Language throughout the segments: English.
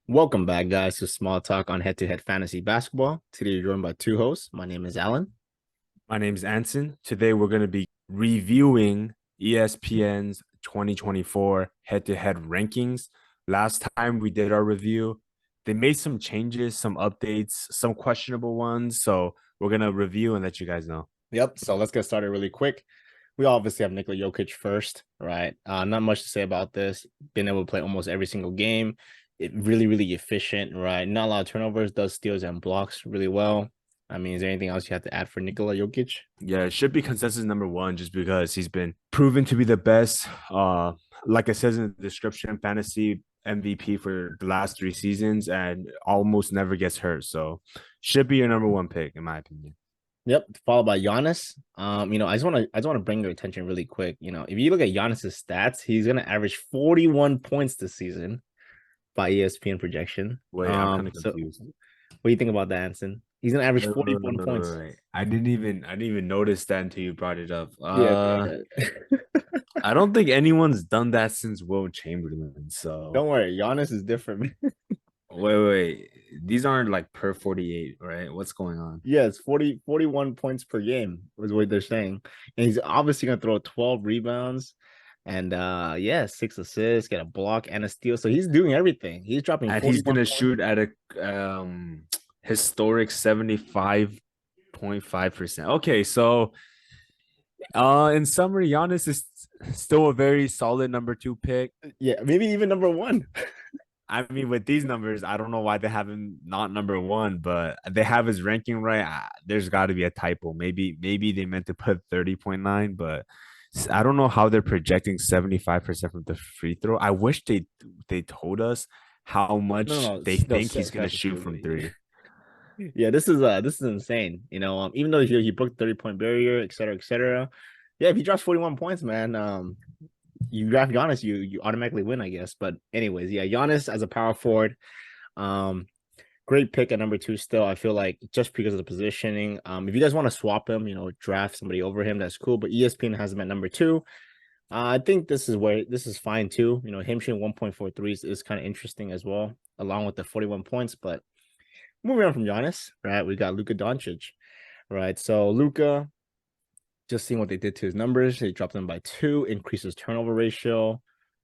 Welcome back, guys, to Small Talk on Head-to-Head Fantasy Basketball. Today, you're joined by two hosts. My name is Alan. My name is Anson. Today we're going to be reviewing ESPN's 2024 head-to-head rankings. Last time we did our review, they made some changes, some updates, some questionable ones. So we're going to review and let you guys know. Yep. So let's get started really quick. We obviously have Nikola Jokic first, right? Not much to say about this. Been able to play almost every single game. Really efficient, right? Not a lot of turnovers. Does steals and blocks really well. I mean, is there anything else you have to add for Nikola Jokic? Yeah, it should be consensus number one just because he's been proven to be the best. Like it says in the description, fantasy MVP for the last 3 seasons and almost never gets hurt. So should be your number one pick, in my opinion. Yep, followed by Giannis. I just want to bring your attention really quick. If you look at Giannis's stats, he's gonna average 41 points this season by ESPN projection. Wait, I'm kind of So confused. what do you think about that, Anson? He's gonna average Wait, wait, wait, 41 wait, points. wait, wait. I didn't even notice that until you brought it up. Yeah, go ahead. I don't think anyone's done that since Will Chamberlain. So Don't worry, Giannis is different. wait. These aren't like per 48, right? What's going on? Yeah, it's 41 points per game, is what they're saying. And he's obviously gonna throw 12 rebounds and yeah, 6 assists, get a block and a steal. So he's doing everything. He's dropping And he's 41 gonna points. shoot at a historic 75.5%. Okay, so in summary, Giannis is still a very solid number two pick. Yeah, maybe even number one. I mean, with these numbers, I don't know why they have him not number one, but they have his ranking right. There's got to be a typo. Maybe they meant to put 30.9, but I don't know how they're projecting 75% from the free throw. I wish they told us how No, much no, they no, think he's gonna shoot from absolutely. three. Yeah, this is insane. Even though he broke the 30-point barrier, et cetera, et cetera. Yeah, if he drops 41 points, man, you draft Giannis, you automatically win, I guess. But anyways, yeah, Giannis as a power forward, um, great pick at number two. Still, I feel like just because of the positioning. If you guys want to swap him, draft somebody over him, that's cool. But ESPN has him at number two. I think this is fine too. Him shooting 1.43 is kind of interesting as well, along with the 41 points. But moving on from Giannis, right? We got Luka Doncic, right? So Luka, just seeing what they did to his numbers, they dropped them by 2, increased his turnover ratio.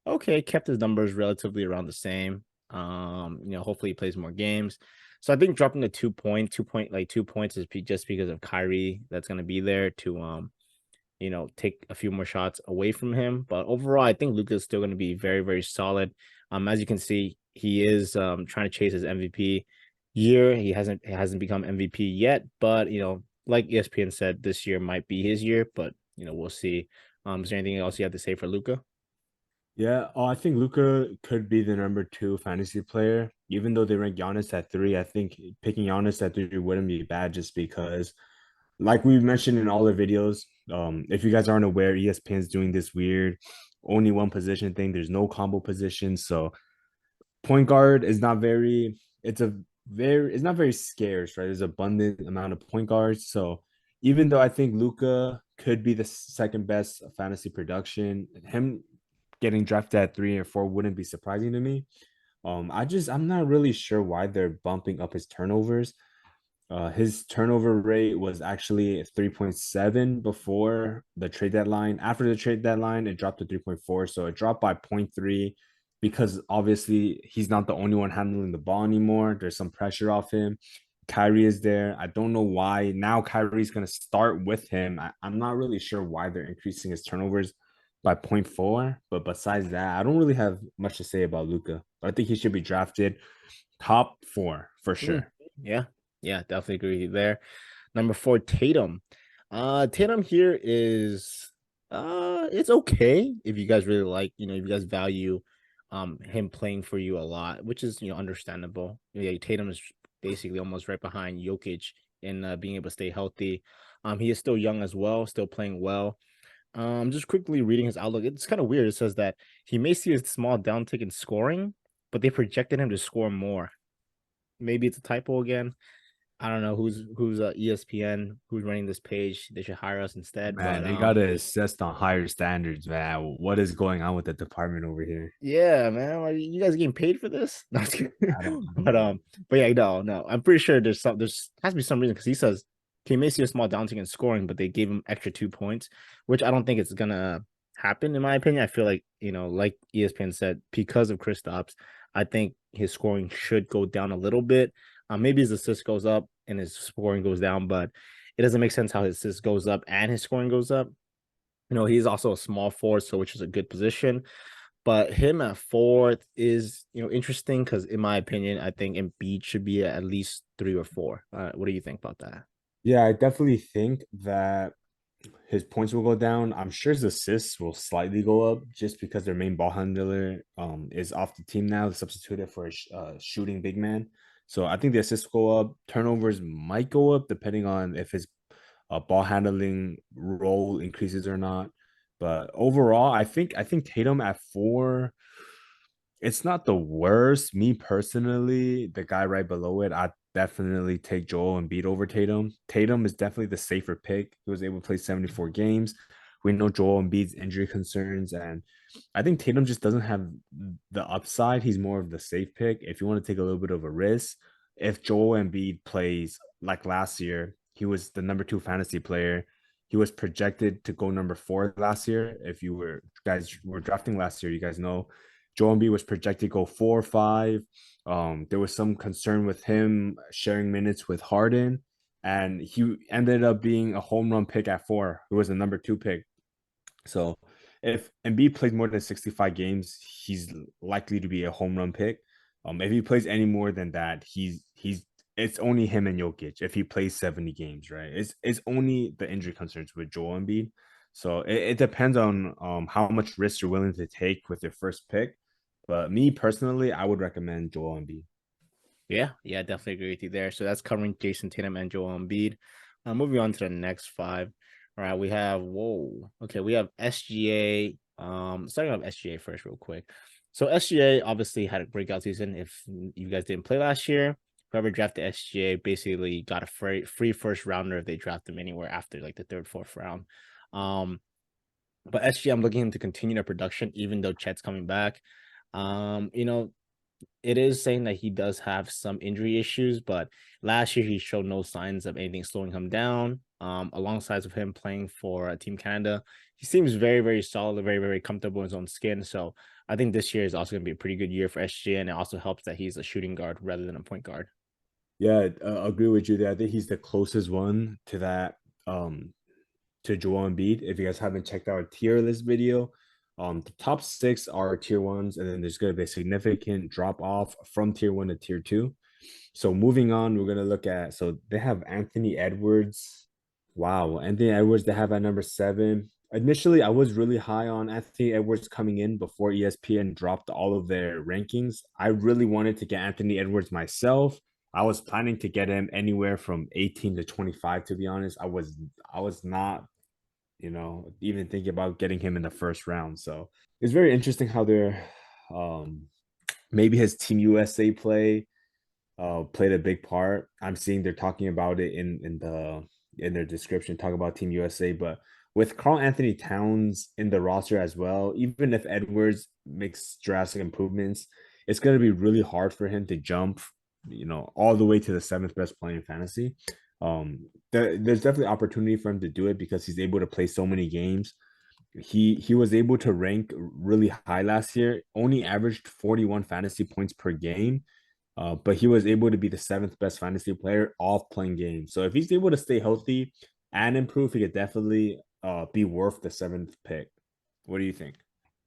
Okay, kept his numbers relatively around the same. Hopefully he plays more games. So I think dropping the 2 points is just because of Kyrie that's gonna be there to take a few more shots away from him. But overall, I think Luka is still gonna be very, very solid. As you can see, he is trying to chase his MVP year. He hasn't become MVP yet, but like ESPN said, this year might be his year, but we'll see. Is there anything else you have to say for Luca? Yeah, I think Luca could be the number two fantasy player. Even though they rank Giannis at three, I think picking Giannis at three wouldn't be bad just because, like we mentioned in all the videos, if you guys aren't aware, ESPN's doing this weird only one position thing. There's no combo position. So point guard is not very, it's not very scarce, right? There's abundant amount of point guards. So even though I think Luca could be the second best fantasy production, him getting drafted at 3 or 4 wouldn't be surprising to me. I'm not really sure why they're bumping up his turnovers. His turnover rate was actually 3.7 before the trade deadline. After the trade deadline, it dropped to 3.4. So it dropped by zero point 0.3 because obviously he's not the only one handling the ball anymore. There's some pressure off him. Kyrie is there. I don't know why. Now Kyrie's going to start with him. I'm not really sure why they're increasing his turnovers by zero point 0.4. But besides that, I don't really have much to say about Luca. I think he should be drafted top four for Mm, sure. yeah, yeah, definitely agree with you there. Number 4, Tatum. Tatum here is it's okay if you guys really like, if you guys value him playing for you a lot, which is understandable. Yeah, Tatum is basically almost right behind Jokic in being able to stay healthy. He is still young as well, still playing well. Just quickly reading his outlook, it's kind of weird. It says that he may see a small downtick in scoring, but they projected him to score more. Maybe it's a typo again. I don't know who's ESPN who's running this page. They should hire us instead. Man, But they gotta assess on higher standards, man. What is going on with the department over here? yeah, man, like you guys getting paid for this? No, I'm just I don't but know. but yeah, no. I'm pretty sure there's has to be some reason because he says he may see a small downtick in scoring, but they gave him extra 2 points, which I don't think it's gonna happen in my opinion. I feel like like ESPN said, because of Kristaps, I think his scoring should go down a little bit. Maybe his assist goes up and his scoring goes down, but it doesn't make sense how his assist goes up and his scoring goes up. He's also a small forward, so which is a good position. But him at fourth is, interesting because in my opinion, I think Embiid should be at least 3 or 4. What do you think about that? Yeah, I definitely think that his points will go down. I'm sure his assists will slightly go up just because their main ball handler is off the team now, substituted for a shooting big man. So I think the assists go up. Turnovers might go up depending on if his ball handling role increases or not. But overall, I think Tatum at 4, it's not the worst. Me personally, the guy right below it, I definitely take Joel Embiid over Tatum. Tatum is definitely the safer pick. He was able to play 74 games. We know Joel Embiid's injury concerns, and I think Tatum just doesn't have the upside. He's more of the safe pick. If you want to take a little bit of a risk, if Joel Embiid plays like last year, he was the number 2 fantasy player. He was projected to go number 4 last year. If you guys were drafting last year, you guys know Joel Embiid was projected to go 4 or 5. There was some concern with him sharing minutes with Harden, and he ended up being a home run pick at 4. Who was the number 2 pick. So if Embiid plays more than 65 games, he's likely to be a home run pick. If he plays any more than that, he's it's only him and Jokic if he plays 70 games, right? It's only the injury concerns with Joel Embiid. So it depends on how much risk you're willing to take with your first pick. But me personally, I would recommend Joel Embiid. Yeah, definitely agree with you there. So that's covering Jason Tatum and Joel Embiid. Moving on to the next five. All right, we have okay, we have SGA. Starting off SGA first, real quick. So SGA obviously had a breakout season. If you guys didn't play last year, whoever drafted SGA basically got a free first rounder if they draft him anywhere after like the third, fourth round. Um, but SGA, I'm looking him to continue their production, even though Chet's coming back. Um, you know, it is saying that he does have some injury issues, but last year he showed no signs of anything slowing him down. Alongside of him playing for Team Canada, he seems very, very solid, very, very comfortable in his own skin. So I think this year is also going to be a pretty good year for SGA, and it also helps that he's a shooting guard rather than a point guard. Yeah, agree with you there. I think he's the closest one to that to Joel Embiid. If you guys haven't checked out our tier list video, the top 6 are tier ones, and then there's going to be a significant drop off from tier 1 to tier 2. So moving on, we're gonna look at, so they have Anthony Edwards. Wow, Anthony Edwards they have at number 7. Initially, I was really high on Anthony Edwards coming in before ESPN dropped all of their rankings. I really wanted to get Anthony Edwards myself. I was planning to get him anywhere from 18 to 25, to be honest. I was not, even thinking about getting him in the first round. So it's very interesting how they're maybe his Team USA play played a big part. I'm seeing they're talking about it in their description, talk about Team USA, but with Carl Anthony Towns in the roster as well, even if Edwards makes drastic improvements, it's going to be really hard for him to jump, all the way to the 7th best player in fantasy. There's definitely opportunity for him to do it because he's able to play so many games. He was able to rank really high last year, only averaged 41 fantasy points per game, but he was able to be the 7th best fantasy player off playing games. So if he's able to stay healthy and improve, he could definitely be worth the 7th pick. What do you think?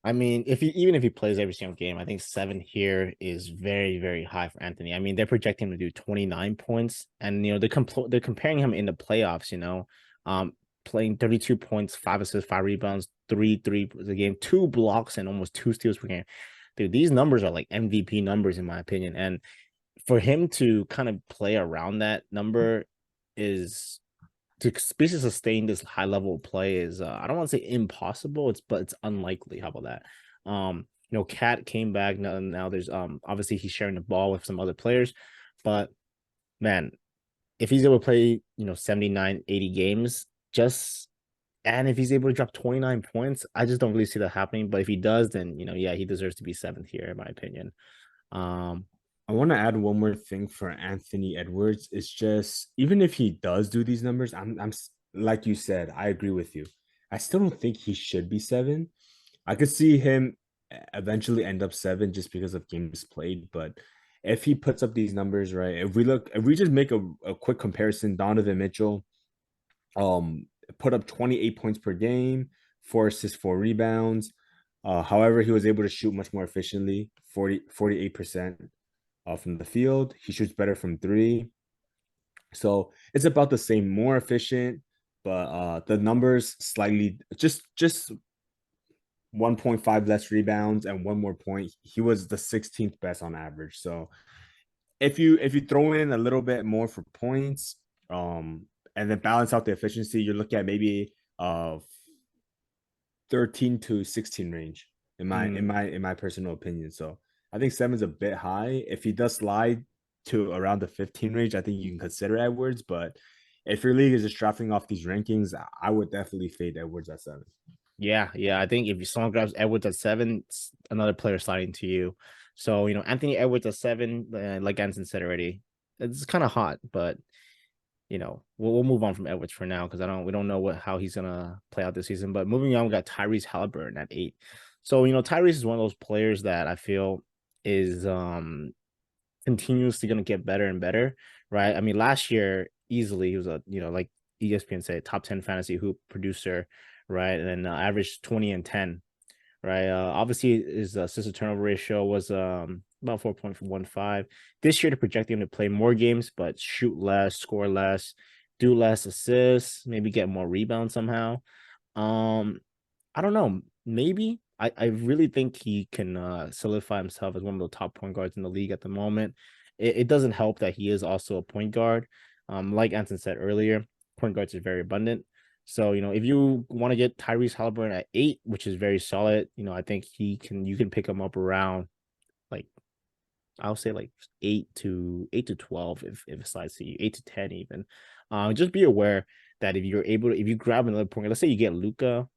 I mean, even if he plays every single game, I think 7 here is very, very high for Anthony. I mean, they're projecting him to do 29 points, and they're comparing him in the playoffs. Playing 32 points, 5 assists, 5 rebounds, three a game, 2 blocks, and almost 2 steals per game. Dude, these numbers are like MVP numbers in my opinion, and for him to kind of play around that number is to basically sustain this high level of play is I don't want to say impossible, but it's unlikely. How about that? Cat came back now there's obviously he's sharing the ball with some other players, but man, if he's able to play, 79, 80 games, just and if he's able to drop 29 points, I just don't really see that happening. But if he does, then yeah, he deserves to be seventh here, in my opinion. Um, I want to add one more thing for Anthony Edwards. It's just even if he does do these numbers, like you said, I agree with you. I still don't think he should be seven. I could see him eventually end up seven just because of games played. But if he puts up these numbers, right? If we just make a quick comparison, Donovan Mitchell, um, put up 28 points per game, 4 assists, 4 rebounds. However, he was able to shoot much more efficiently, 48% from the field. He shoots better from three. So it's about the same, more efficient, but the numbers slightly just 1.5 less rebounds and one more point. He was the 16th best on average. So if you throw in a little bit more for points, and then balance out the efficiency, you're looking at maybe 13 to 16 range in my personal opinion. So I think seven's a bit high. If he does slide to around the 15 range, I think you can consider Edwards. But if your league is just drafting off these rankings, I would definitely fade Edwards at seven. Yeah, yeah. I think if someone grabs Edwards at seven, it's another player sliding to you. So, Anthony Edwards at seven, like Anson said already, it's kind of hot, but we'll move on from Edwards for now because we don't know how he's gonna play out this season. But moving on, we got Tyrese Haliburton at eight. So, Tyrese is one of those players that I feel is continuously gonna get better and better, right? I mean, last year easily he was a like ESPN said, top 10 fantasy hoop producer, right? And then averaged 20 and 10, right? Obviously his assist to turnover ratio was about 4.15. This year, they're projecting him to play more games, but shoot less, score less, do less assists, maybe get more rebounds somehow. Um, I don't know. Maybe I really think he can solidify himself as one of the top point guards in the league at the moment. It doesn't help that he is also a point guard. Like Anson said earlier, point guards are very abundant. So, if you want to get Tyrese Haliburton at eight, which is very solid, I think you can pick him up around like I'll say like 8 to 12 if it slides to you, 8 to 10 even. Just be aware that if you grab another point, let's say you get Luca,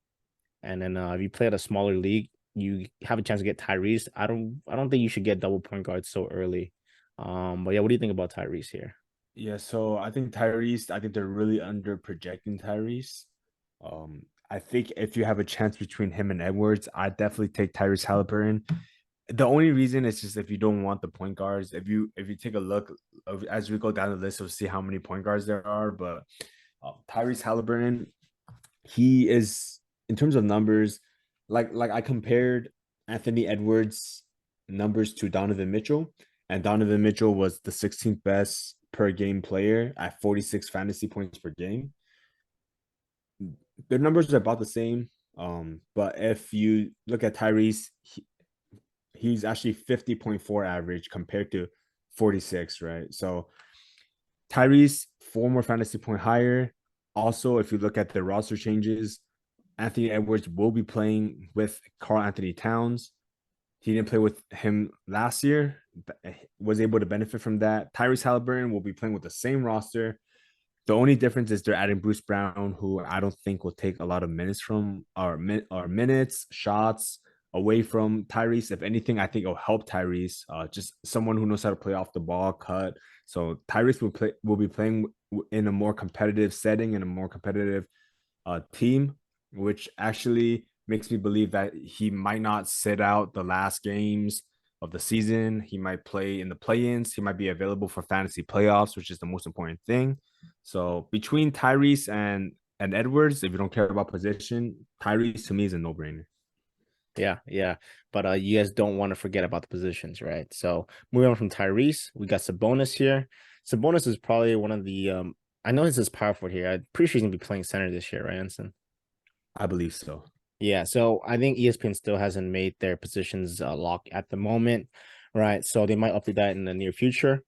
and then if you play at a smaller league, you have a chance to get Tyrese. I don't think you should get double point guards so early. But yeah, what do you think about Tyrese here? Yeah, so I think they're really under projecting Tyrese. I think if you have a chance between him and Edwards, I definitely take Tyrese Haliburton. The only reason is just if you don't want the point guards. If you take a look as we go down the list, we'll see how many point guards there are. But Tyrese Haliburton, he is in terms of numbers, like I compared Anthony Edwards' numbers to Donovan Mitchell, and Donovan Mitchell was the 16th best per game player at 46 fantasy points per game. Their numbers are about the same. But if you look at Tyrese, he's actually 50.4 average compared to 46, right? So Tyrese, 4 more fantasy point higher. Also, if you look at the roster changes, Anthony Edwards will be playing with Karl Anthony Towns. He didn't play with him last year, was able to benefit from that. Tyrese Haliburton will be playing with the same roster. The only difference is they're adding Bruce Brown, who I don't think will take a lot of minutes from or minutes, shots away from Tyrese. If anything, I think it'll help Tyrese. Just someone who knows how to play off the ball, cut. So Tyrese will be playing in a more competitive setting and a more competitive team, which actually makes me believe that he might not sit out the last games of the season. He might play in the play-ins. He might be available for fantasy playoffs, which is the most important thing. So between Tyrese and Edwards, if you don't care about position, Tyrese to me is a no-brainer. Yeah, yeah. But you guys don't want to forget about the positions, right? So moving on from Tyrese, we got Sabonis here. Sabonis is probably one of the I know this is power forward here. I'm pretty sure he's gonna be playing center this year, right, Anson? I believe so. Yeah, so I think ESPN still hasn't made their positions lock at the moment, right? So they might update that in the near future.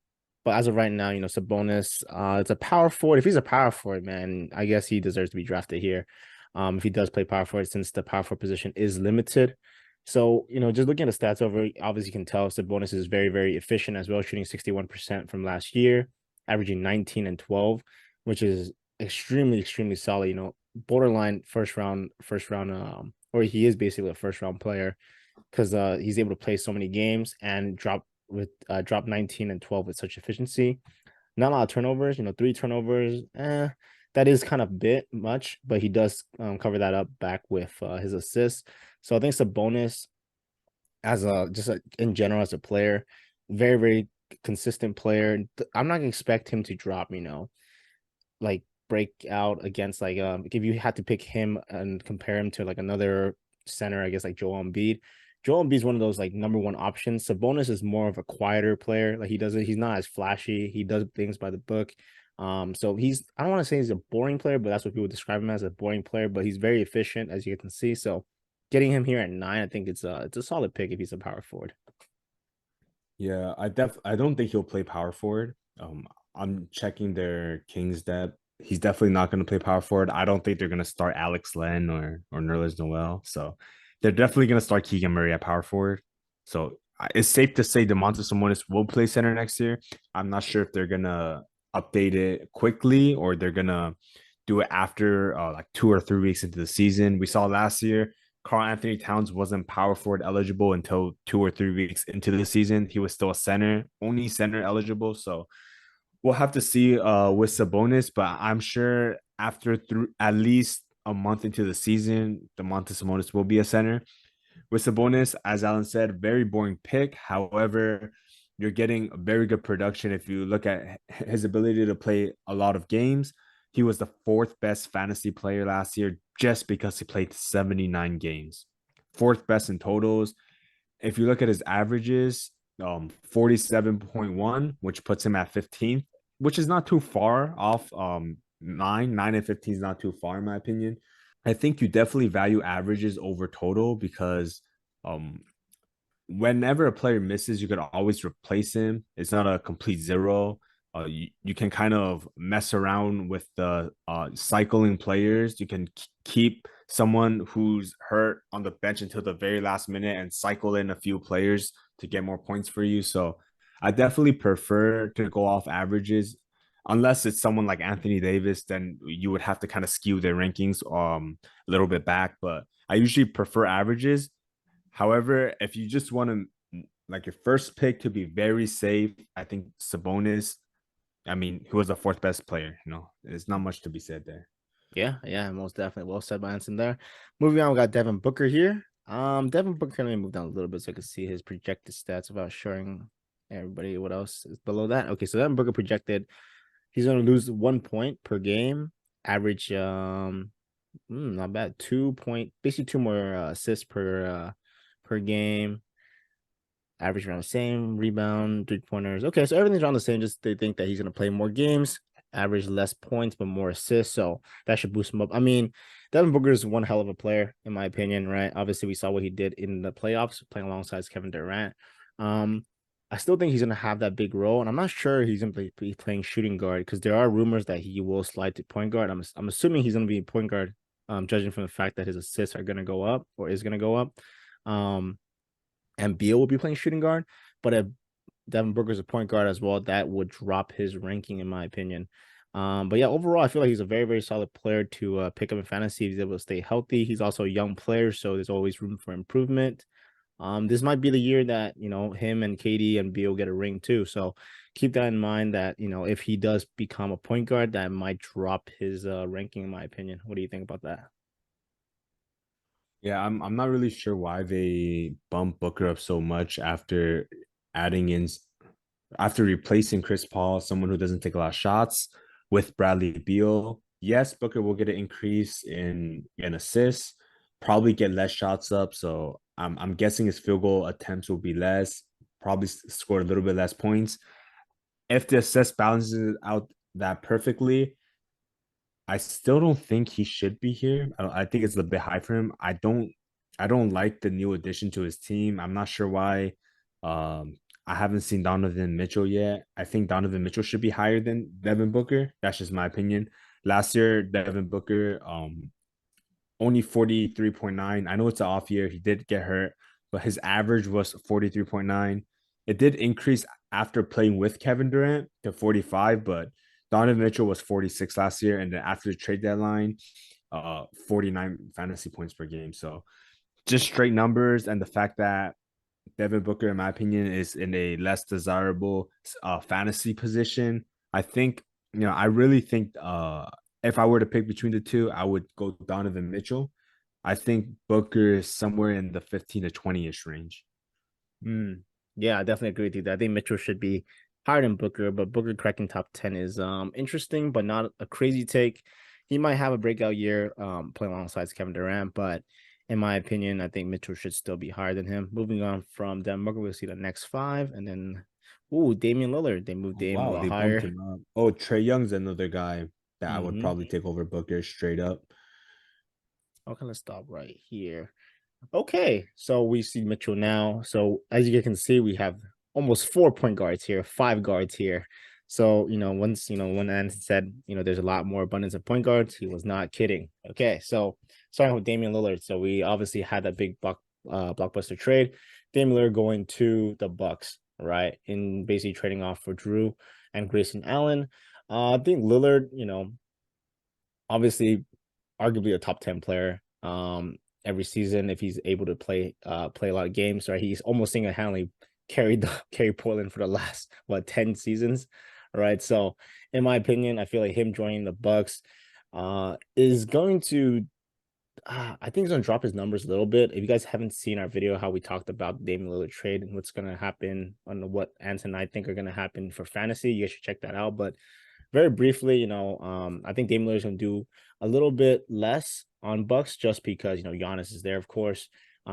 But as of right now, Sabonis, it's a power forward. If he's a power forward, man, I guess he deserves to be drafted here. If he does play power forward, since the power forward position is limited. So, just looking at the stats over, obviously you can tell Sabonis is very, very efficient as well, shooting 61% from last year, averaging 19 and 12, which is extremely solid. Borderline first round, or he is basically a first round player because he's able to play so many games and drop 19 and 12 with such efficiency. Not a lot of turnovers, 3 turnovers. That is kind of bit much, but he does cover that up back with his assists. So I think it's a bonus as a in general as a player, very consistent player. I'm not gonna expect him to drop, like break out against like if you had to pick him and compare him to like another center, I guess like Joel Embiid. Joel Embiid is one of those like number one options. Sabonis is more of a quieter player. Like he's not as flashy. He does things by the book. So I don't want to say he's a boring player, but that's what people describe him as, a boring player. But he's very efficient, as you can see. So getting him here at 9, I think it's a solid pick if he's a power forward. Yeah, I don't think he'll play power forward. I'm checking their Kings depth. He's definitely not going to play power forward. I don't think they're going to start Alex Len or Nerlens Noel. So they're definitely going to start Keegan Murray at power forward. So it's safe to say Domantas Sabonis will play center next year. I'm not sure if they're going to update it quickly or they're going to do it after like 2 or 3 weeks into the season. We saw last year Karl Anthony Towns wasn't power forward eligible until 2 or 3 weeks into the season. He was still a center, only center eligible. So we'll have to see with Sabonis, but I'm sure after at least a month into the season, Domantas Sabonis will be a center. With Sabonis, as Alan said, very boring pick. However, you're getting very good production if you look at his ability to play a lot of games. He was the fourth best fantasy player last year just because he played 79 games. Fourth best in totals. If you look at his averages, 47.1, which puts him at 15th, which is not too far off 9 and 15 is not too far in my opinion. I think you definitely value averages over total because um whenever a player misses, you could always replace him. It's not a complete zero. You can kind of mess around with the cycling players. You can keep someone who's hurt on the bench until the very last minute and cycle in a few players to get more points for you. So I definitely prefer to go off averages. Unless it's someone like Anthony Davis, then you would have to kind of skew their rankings a little bit back. But I usually prefer averages. However, if you just want to like your first pick to be very safe, I think Sabonis. I mean, he was the fourth best player. There's not much to be said there. Yeah, most definitely. Well said by Anson there. Moving on, we got Devin Booker here. Devin Booker, let me move down a little bit so I can see his projected stats without showing everybody what else is below that. Okay, so Devin Booker projected he's going to lose 1 point per game, average not bad, 2 point, basically two more assists per game, average around the same, rebound, 3 pointers. Okay, so everything's around the same. Just they think that he's gonna play more games, average less points but more assists. So that should boost him up. I mean, Devin Booker is one hell of a player, in my opinion, right? Obviously, we saw what he did in the playoffs, playing alongside Kevin Durant. Um, I still think he's gonna have that big role, and I'm not sure he's gonna be playing shooting guard because there are rumors that he will slide to point guard. I'm assuming he's gonna be point guard, judging from the fact that his assists are gonna go up or is gonna go up. Um, and Beal will be playing shooting guard. But if Devin Booker's a point guard as well, that would drop his ranking, in my opinion. But yeah, overall, I feel like he's a very solid player to pick up in fantasy. If he's able to stay healthy. He's also a young player, so there's always room for improvement. This might be the year that him and KD and Beal get a ring too. So keep that in mind. That if he does become a point guard, that might drop his ranking, in my opinion. What do you think about that? Yeah, I'm not really sure why they bump Booker up so much adding in after replacing Chris Paul, someone who doesn't take a lot of shots with Bradley Beal. Yes, Booker will get an increase in assists, probably get less shots up. So I'm guessing his field goal attempts will be less, probably score a little bit less points. If the assist balances out that perfectly, I still don't think he should be here. I think it's a bit high for him. I don't like the new addition to his team. I'm not sure why. I haven't seen Donovan Mitchell yet. I think Donovan Mitchell should be higher than Devin Booker. That's just my opinion. Last year, Devin Booker, only 43.9. I know it's an off year. He did get hurt, but his average was 43.9. It did increase after playing with Kevin Durant to 45, but Donovan Mitchell was 46 last year, and then after the trade deadline, 49 fantasy points per game. So just straight numbers, and the fact that Devin Booker, in my opinion, is in a less desirable fantasy position. I think, I really think if I were to pick between the two, I would go Donovan Mitchell. I think Booker is somewhere in the 15 to 20-ish range. Mm. Yeah, I definitely agree with you. I think Mitchell should be higher than Booker, but Booker cracking top 10 is interesting, but not a crazy take. He might have a breakout year playing alongside Kevin Durant, but in my opinion, I think Mitchell should still be higher than him. Moving on from Denver, we'll see the next five, and then Damian Lillard. They moved Oh, Dame a wow, lot they bumped higher. him up. Oh, Trey Young's another guy that I would Mm-hmm. probably take over Booker straight up. Okay, let's stop right here. Okay, so we see Mitchell now. So as you can see, we have almost 4 point guards here, 5 guards here. So once when Anson said there's a lot more abundance of point guards, he was not kidding. Okay, so starting with Damian Lillard. So we obviously had that big blockbuster trade. Damian Lillard going to the Bucks, right? In basically trading off for Drew and Grayson Allen. I think Lillard, obviously arguably a top 10 player every season if he's able to play a lot of games, right? He's almost single-handedly carried Portland for the last 10 seasons, right? So in my opinion, I feel like him joining the Bucks is going to I think he's gonna drop his numbers a little bit. If you guys haven't seen our video, how we talked about the Damian Lillard trade and what's gonna happen on what Anson and I think are gonna happen for fantasy, you guys should check that out. But very briefly, I think Damian Lillard's gonna do a little bit less on Bucks just because Giannis is there, of course.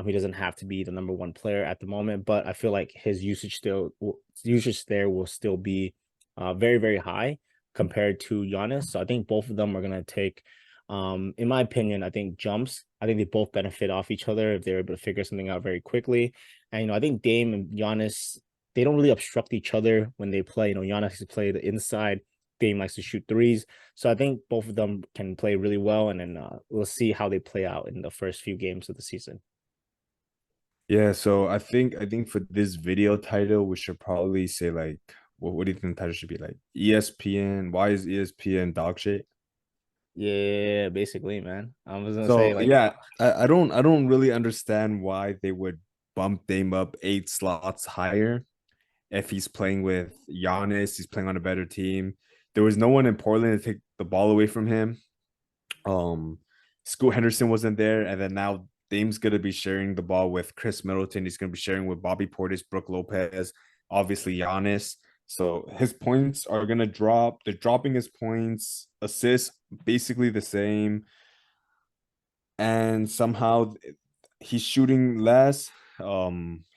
He doesn't have to be the number one player at the moment, but I feel like his usage there will still be very, very high compared to Giannis. So I think both of them are gonna take in my opinion, I think jumps. I think they both benefit off each other if they're able to figure something out very quickly. And I think Dame and Giannis, they don't really obstruct each other when they play. Giannis likes to play the inside. Dame likes to shoot threes. So I think both of them can play really well. And then we'll see how they play out in the first few games of the season. Yeah, so I think for this video title, we should probably say like, what do you think the title should be like? ESPN, why is ESPN dog shit? Yeah, basically, man. I was gonna say So like, yeah, I don't really understand why they would bump Dame up 8 slots higher if he's playing with Giannis, he's playing on a better team. There was no one in Portland to take the ball away from him. Um, Scoot Henderson wasn't there, and then now Dame's gonna be sharing the ball with Chris Middleton. He's gonna be sharing with Bobby Portis, Brooke Lopez, obviously Giannis. So his points are gonna drop. They're dropping his points, assists basically the same, and somehow he's shooting less.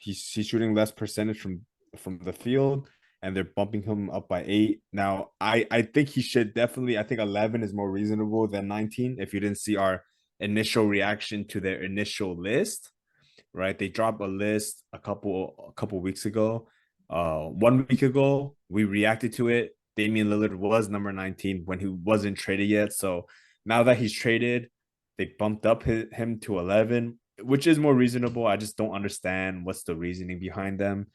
He's shooting less percentage from the field, and they're bumping him up by 8. Now, I think he should definitely. I think 11 is more reasonable than 19. If you didn't see our initial reaction to their initial list, right? They dropped a list a couple weeks ago. 1 week ago, we reacted to it. Damian Lillard was number 19 when he wasn't traded yet. So now that he's traded, they bumped up him to 11, which is more reasonable. I just don't understand what's the reasoning behind them.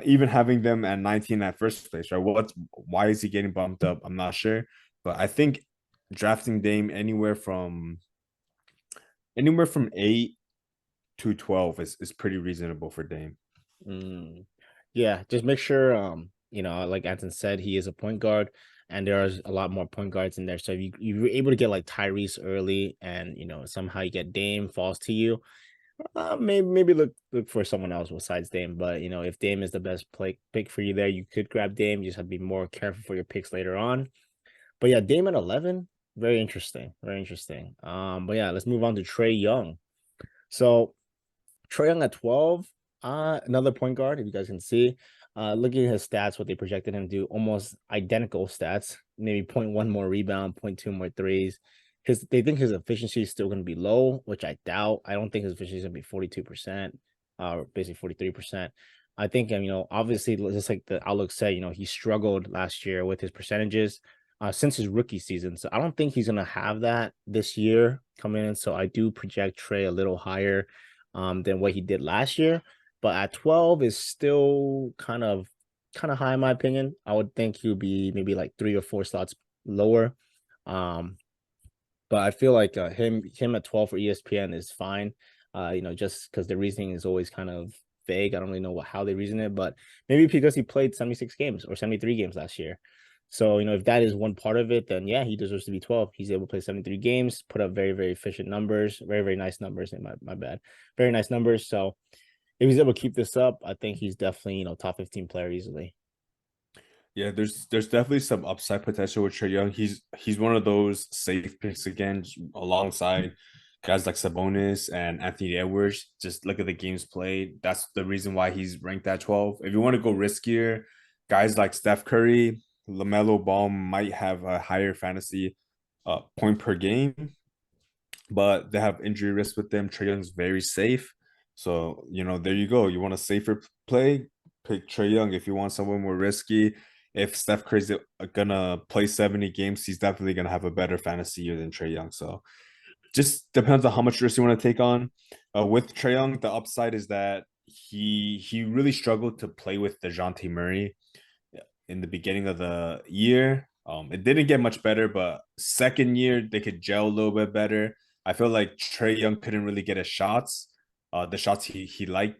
Even having them at 19 at first place, right? Why is he getting bumped up? I'm not sure, but I think drafting Dame anywhere from 8 to 12 is pretty reasonable for Dame. mm, yeah, just make sure like Anton said, he is a point guard, and there's a lot more point guards in there. So if you're able to get like Tyrese early, and somehow you get Dame falls to you, maybe look for someone else besides Dame. But if Dame is the best pick for you there, you could grab Dame. You just have to be more careful for your picks later on. But yeah, Dame at 11, very interesting, very interesting. But yeah, let's move on to Trey Young. So Trae Young at 12, another point guard, if you guys can see. Looking at his stats, what they projected him to do, almost identical stats, maybe zero point 0.1 more rebound, zero point 0.2 more threes. They think his efficiency is still going to be low, which I doubt. I don't think his efficiency is going to be 42%, basically 43%. I think, obviously, just like the outlook said, he struggled last year with his percentages since his rookie season. So I don't think he's going to have that this year coming in. So I do project Trey a little higher than what he did last year. But at 12 is still kind of kind of high in my opinion. I would think he would be maybe like 3 or 4 slots lower. Um, but I feel like him at 12 for ESPN is fine. Just because the reasoning is always kind of vague. I don't really know how they reason it, but maybe because he played 76 games or 73 games last year. So, if that is one part of it, then yeah, he deserves to be 12. He's able to play 73 games, put up very, very efficient numbers, very, very nice numbers. In my bad, very nice numbers. So if he's able to keep this up, I think he's definitely, top 15 player easily. Yeah, there's definitely some upside potential with Trae Young. He's one of those safe picks again, alongside guys like Sabonis and Anthony Edwards. Just look at the games played. That's the reason why he's ranked at 12. If you want to go riskier, guys like Steph Curry, LaMelo Ball might have a higher fantasy point per game, but they have injury risk with them. Trae Young's very safe. So, there you go. You want a safer play? Pick Trae Young. If you want someone more risky, if Steph Curry's gonna play 70 games, he's definitely gonna have a better fantasy year than Trae Young. So just depends on how much risk you want to take on. With Trae Young, the upside is that he really struggled to play with DeJounte Murray in the beginning of the year. It didn't get much better, but second year they could gel a little bit better. I feel like Trae Young couldn't really get his shots. The shots he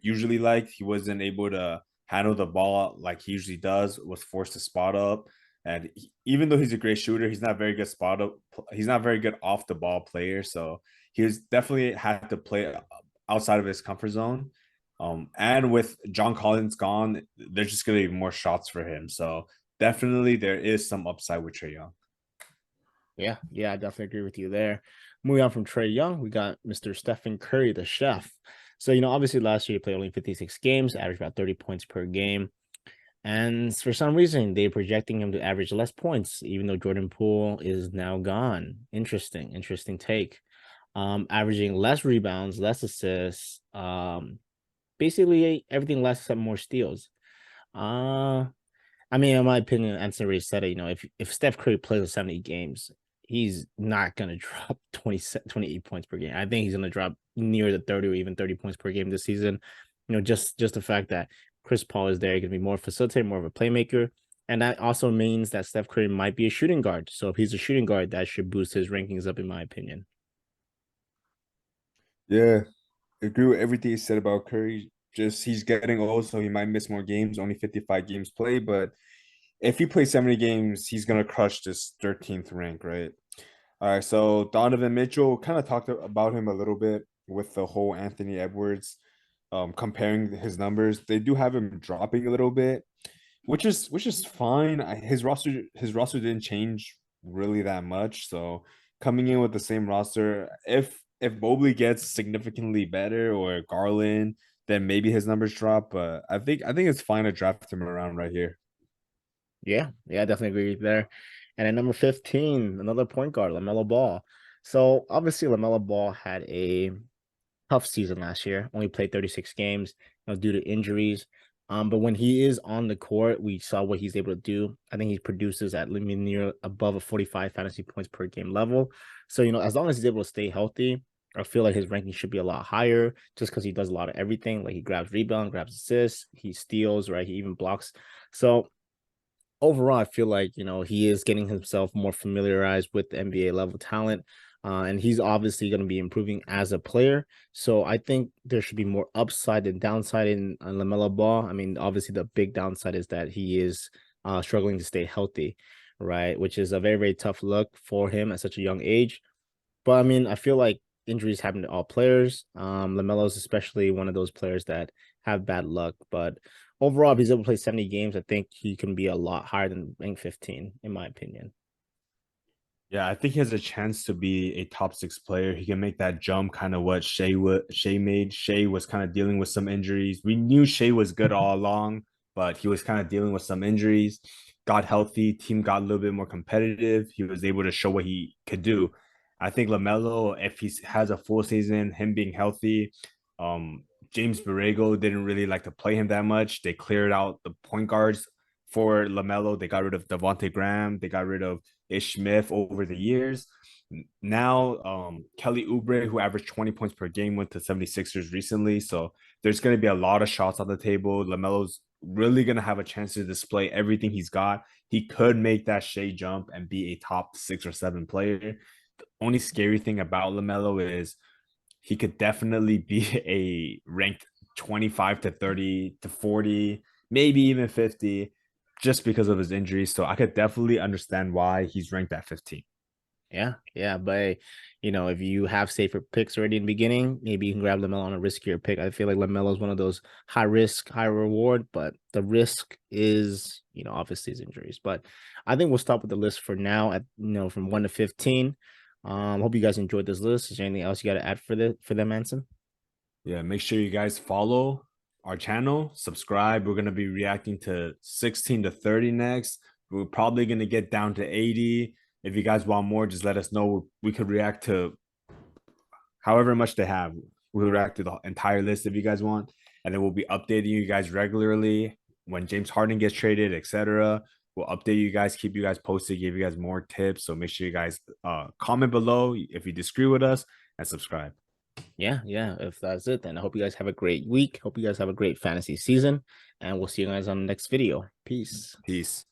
usually liked. He wasn't able to handle the ball like he usually does. Was forced to spot up, and even though he's a great shooter, he's not very good spot up. He's not very good off the ball player. So he was definitely had to play outside of his comfort zone. And with John Collins gone, there's just going to be more shots for him. So definitely there is some upside with Trae Young. Yeah, yeah, I definitely agree with you there. Moving on from Trae Young, we got Mr. Stephen Curry, the chef. So, obviously last year he played only 56 games, averaged about 30 points per game. And for some reason, they're projecting him to average less points, even though Jordan Poole is now gone. Interesting take. Averaging less rebounds, less assists, basically everything less except more steals. Uh I mean, in my opinion, Anson already said it. If Steph Curry plays 70 games, he's not going to drop 28 points per game. I think he's going to drop near the 30 or even 30 points per game this season. Just the fact that Chris Paul is there, he can be more facilitator, more of a playmaker. And that also means that Steph Curry might be a shooting guard. So if he's a shooting guard, that should boost his rankings up, in my opinion. Yeah, agree with everything you said about Curry. Just he's getting old, so he might miss more games, only 55 games played. But if he plays 70 games, he's gonna crush this 13th rank, right? All right, so Donovan Mitchell kind of talked about him a little bit with the whole Anthony Edwards comparing his numbers. They do have him dropping a little bit, which is fine. His roster didn't change really that much, so coming in with the same roster, if Mobley gets significantly better or Garland, then maybe his numbers drop. But I think it's fine to draft him around right here. Yeah, I definitely agree with you there. And at number 15, another point guard, LaMelo Ball. So obviously LaMelo Ball had a tough season last year. Only played 36 games, due to injuries. But when he is on the court, we saw what he's able to do. I think he produces at near above a 45 fantasy points per game level. So, as long as he's able to stay healthy, I feel like his ranking should be a lot higher just because he does a lot of everything. Like he grabs rebound, grabs assists, he steals, right? He even blocks. So overall, I feel like he is getting himself more familiarized with the NBA level talent, and he's obviously going to be improving as a player. So I think there should be more upside than downside in Lamelo Ball. I mean, obviously the big downside is that he is struggling to stay healthy, right? Which is a very very tough look for him at such a young age. But I mean, I feel like injuries happen to all players. Lamelo's especially one of those players that have bad luck. But overall, if he's able to play 70 games, I think he can be a lot higher than rank 15, in my opinion. Yeah, I think he has a chance to be a top six player. He can make that jump, kind of what Shea made. Shea was kind of dealing with some injuries. We knew Shea was good all along, but he was kind of dealing with some injuries. Got healthy, team got a little bit more competitive. He was able to show what he could do. I think Lamelo, if he has a full season, him being healthy, James Borrego didn't really like to play him that much. They cleared out the point guards for Lamelo. They got rid of Devontae Graham. They got rid of Ish Smith over the years. Now, Kelly Oubre, who averaged 20 points per game, went to 76ers recently. So there's going to be a lot of shots on the table. LaMelo's really gonna have a chance to display everything he's got. He could make that Shea jump and be a top 6 or 7 player. The only scary thing about LaMelo is he could definitely be a ranked 25 to 30 to 40, maybe even 50, just because of his injuries. So I could definitely understand why he's ranked at 15. Yeah, yeah, but if you have safer picks already in the beginning, maybe you can grab Lamelo on a riskier pick. I feel like Lamelo is one of those high risk, high reward, but the risk is, obviously his injuries. But I think we'll stop with the list for now at from 1 to 15. Hope you guys enjoyed this list. Is there anything else you got to add for them, Anson? Yeah, make sure you guys follow our channel, subscribe. We're gonna be reacting to 16 to 30 next. We're probably gonna get down to 80. If you guys want more, just let us know. We could react to however much they have. We'll react to the entire list if you guys want, and then we'll be updating you guys regularly when James Harden gets traded, etc. We'll update you guys, keep you guys posted, give you guys more tips. So make sure you guys comment below if you disagree with us and subscribe. Yeah, yeah. If that's it, then I hope you guys have a great week. Hope you guys have a great fantasy season, and we'll see you guys on the next video. Peace. Peace.